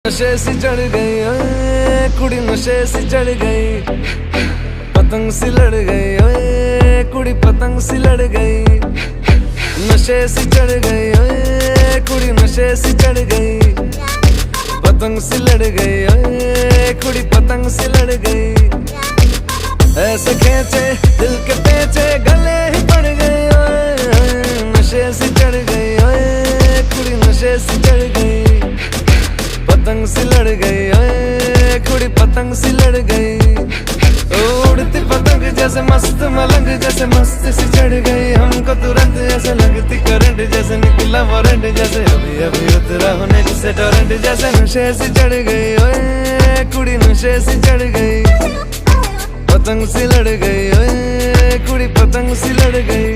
नशे सी चढ़ गई ओए कुड़ी, नशे सी चढ़ गई, पतंग सी लड़ गई ओए कुड़ी, पतंग सी लड़ गई। नशे सी चढ़ गई ओए कुड़ी, नशे सी चढ़ गई, पतंग सी लड़ गई ओए कुड़ी, पतंग सी लड़ गई। ऐसे खेचे दिल के पेचे गले ही पड़ गए ओए, नशे सी चढ़ गई ओए कुड़ी, नशे सी चढ़ गई, पतंग सी लड़ गई ओए कुड़ी, पतंग सी लड़ गई। उड़ती पतंग जैसे मस्त मलंग, जैसे मस्त सी चढ़ गई हमको तुरंत, ऐसे लगती करंट जैसे निकला वारंट, जैसे अभी अभी उतरा होने जिसे टोरेंट, जैसे नशे सी चढ़ गई ओए कुड़ी, नशे सी चढ़ गई, पतंग सी लड़ गई ओए कुड़ी, पतंग सी लड़ गई।